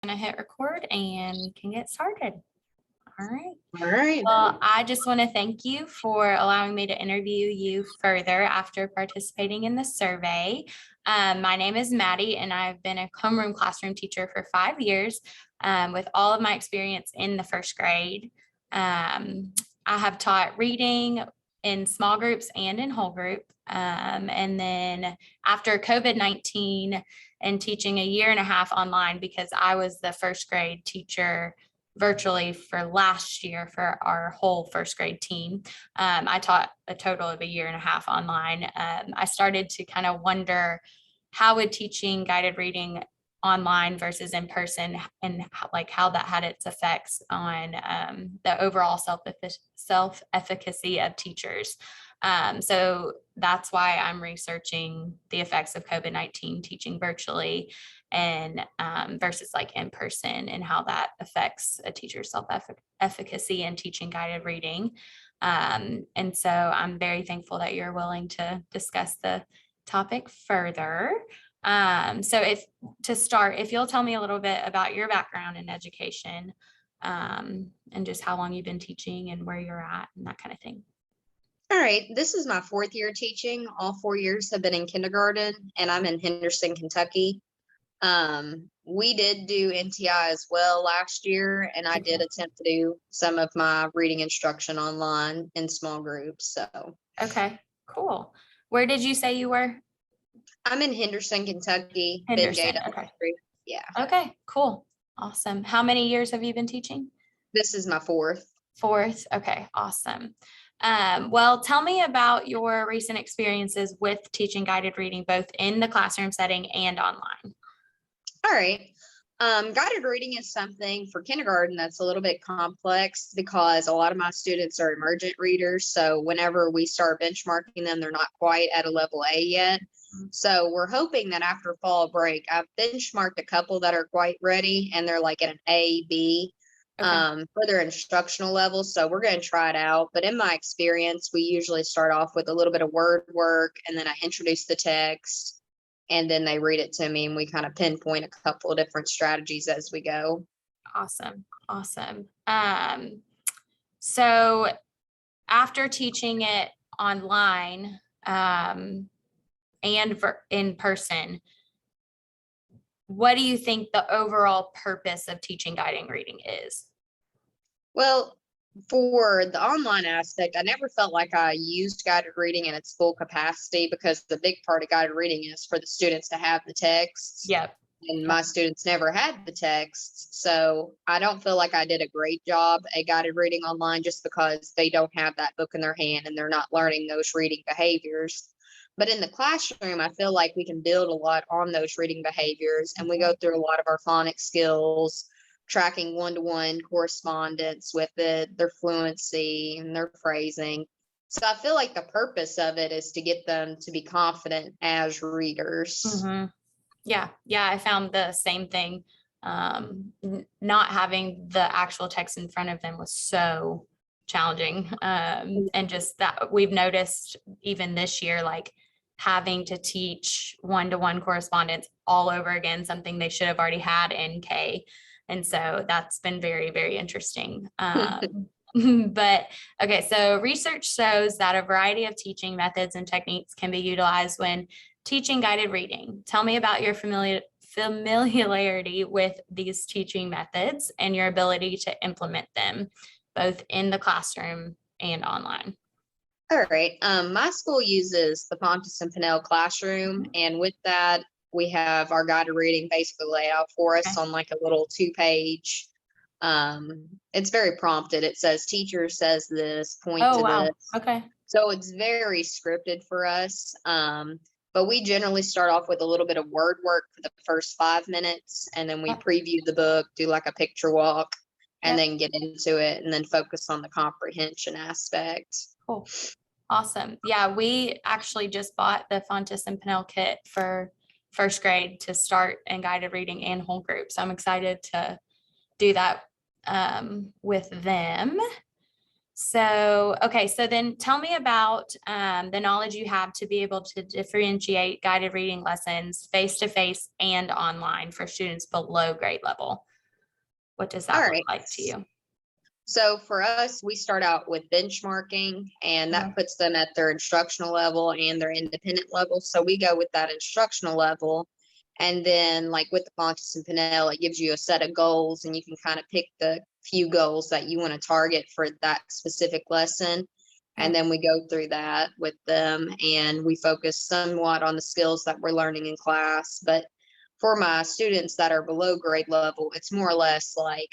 Gonna hit record and we can get started. All right. All right. Well, I just want to thank you for allowing me to interview you further after participating in the survey. My name is Maddie, and I've been a homeroom classroom teacher for 5 years with all of my experience in the first grade. I have taught reading in small groups and in whole group. And then after COVID-19 and teaching a year and a half online, because I was the first grade teacher virtually for last year for our whole first grade team. I taught a total of a year and a half online. I started to kind of wonder, how would teaching guided reading online versus in person, and how that had its effects on the overall self-efficacy of teachers. So that's why I'm researching the effects of COVID-19 teaching virtually and versus like in person, and how that affects a teacher's self-efficacy in teaching guided reading. And so I'm very thankful that you're willing to discuss the topic further. So if you'll tell me a little bit about your background in education, and just how long you've been teaching and where you're at and that kind of thing. All right. This is my 4th year teaching. All 4 years have been in kindergarten, and I'm in Henderson, Kentucky. We did do NTI as well last year, and I did attempt to do some of my reading instruction online in small groups. So, okay, cool. Where did you say you were? I'm in Henderson, Kentucky. Henderson. Okay. Yeah. Okay, cool. Awesome. How many years have you been teaching? This is my 4th. 4th. Okay, awesome. Well, tell me about your recent experiences with teaching guided reading, both in the classroom setting and online. All right. Guided reading is something for kindergarten that's a little bit complex because a lot of my students are emergent readers. So whenever we start benchmarking them, they're not quite at a level A yet. So we're hoping that after fall break, I've benchmarked a couple that are quite ready, and they're like at an A, B for their instructional level. So we're going to try it out. But in my experience, we usually start off with a little bit of word work, and then I introduce the text, and then they read it to me, and we kind of pinpoint a couple of different strategies as we go. Awesome. So after teaching it online and in person, what do you think the overall purpose of teaching guided reading is? Well, for the online aspect, I never felt like I used guided reading in its full capacity, because the big part of guided reading is for the students to have the texts. Yep. And my students never had the texts. So I don't feel like I did a great job at guided reading online, just because they don't have that book in their hand and they're not learning those reading behaviors. But in the classroom, I feel like we can build a lot on those reading behaviors, and we go through a lot of our phonics skills, tracking one-to-one correspondence with it, their fluency and their phrasing. So I feel like the purpose of it is to get them to be confident as readers. Mm-hmm. Yeah, I found the same thing. Not having the actual text in front of them was so challenging. And just that we've noticed even this year, like having to teach one-to-one correspondence all over again, something they should have already had in K. And so that's been very, very interesting. But okay, so research shows that a variety of teaching methods and techniques can be utilized when teaching guided reading. Tell me about your familiarity with these teaching methods and your ability to implement them both in the classroom and online. All right. My school uses the Pontus and Pinnell classroom, and with that, we have our guided reading basically laid out for us on like a little 2-page. It's very prompted. It says, teacher says this, point to this. Okay. So it's very scripted for us. But we generally start off with a little bit of word work for the first 5 minutes, and then we preview the book, do like a picture walk, and then get into it, and then focus on the comprehension aspect. Cool. Awesome. Yeah, we actually just bought the Fontes and Pinnell kit for first grade to start in guided reading and whole group. So I'm excited to do that with them. So, okay, so then tell me about the knowledge you have to be able to differentiate guided reading lessons face-to-face and online for students below grade level. What does All that look right. like to you? So for us, we start out with benchmarking, and Okay. that puts them at their instructional level and their independent level. So we go with that instructional level. And then, like with the Pontus and Pinnell, it gives you a set of goals, and you can kind of pick the few goals that you want to target for that specific lesson. And Okay. then we go through that with them, and we focus somewhat on the skills that we're learning in class. But for my students that are below grade level, it's more or less like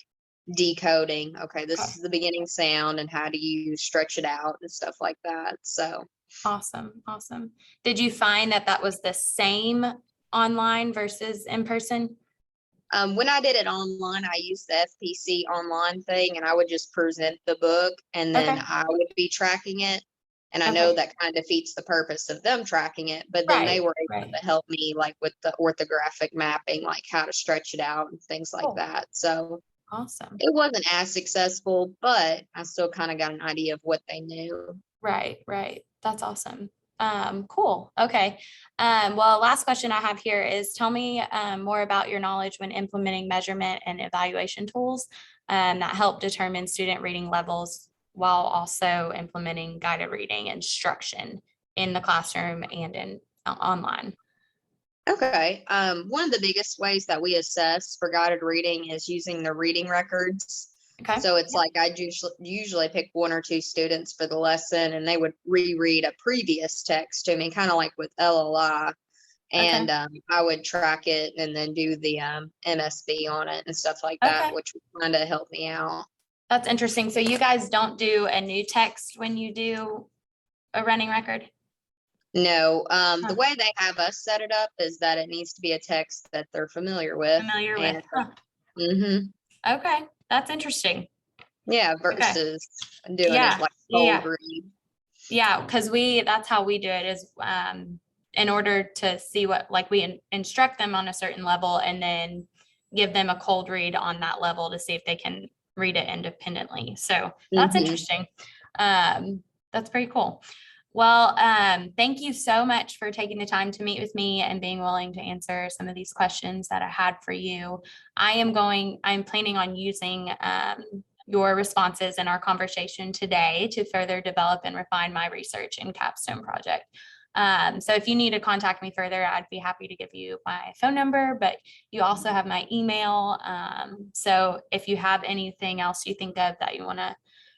decoding. Okay, this Okay. is the beginning sound, and how do you stretch it out and stuff like that. So Awesome. Awesome. Did you find that that was the same online versus in person? when I did it online, I used the FPC online thing, and I would just present the book, and then Okay. I would be tracking it. And I know Okay. that kind of defeats the purpose of them tracking it, but then they Right. were able Right. to help me like with the orthographic mapping, like how to stretch it out and things like Cool. that. So Awesome. it wasn't as successful, but I still kind of got an idea of what they knew. Right. Right. That's awesome. Cool. Okay. Well, last question I have here is tell me more about your knowledge when implementing measurement and evaluation tools that help determine student reading levels while also implementing guided reading instruction in the classroom and in online. Okay. One of the biggest ways that we assess for guided reading is using the reading records. Okay. So it's like I usually pick one or two students for the lesson, and they would reread a previous text to me, kind of like with LLI. Okay. And I would track it and then do the MSB on it and stuff like that, Okay. which would kind of help me out. That's interesting. So you guys don't do a new text when you do a running record? No, the Huh. way they have us set it up is that it needs to be a text that they're familiar with. Familiar with? And Huh. mhm, Okay. That's interesting. yeah, Okay. versus doing it Yeah. like cold Yeah. read. Yeah. Because that's how we do it is in order to see what, like we instruct them on a certain level and then give them a cold read on that level to see if they can read it independently. So that's Mhm. interesting. That's pretty cool. Well, thank you so much for taking the time to meet with me and being willing to answer some of these questions that I had for you. I'm planning on using your responses in our conversation today to further develop and refine my research and capstone project. So if you need to contact me further, I'd be happy to give you my phone number, but you also have my email. So if you have anything else you think of that you want to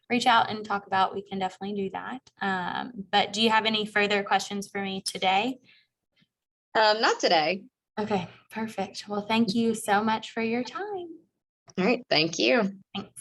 reach out and talk about, we can definitely do that. But do you have any further questions for me today? Not today. Okay, perfect. Well, thank you so much for your time. All right. Thank you. Thanks.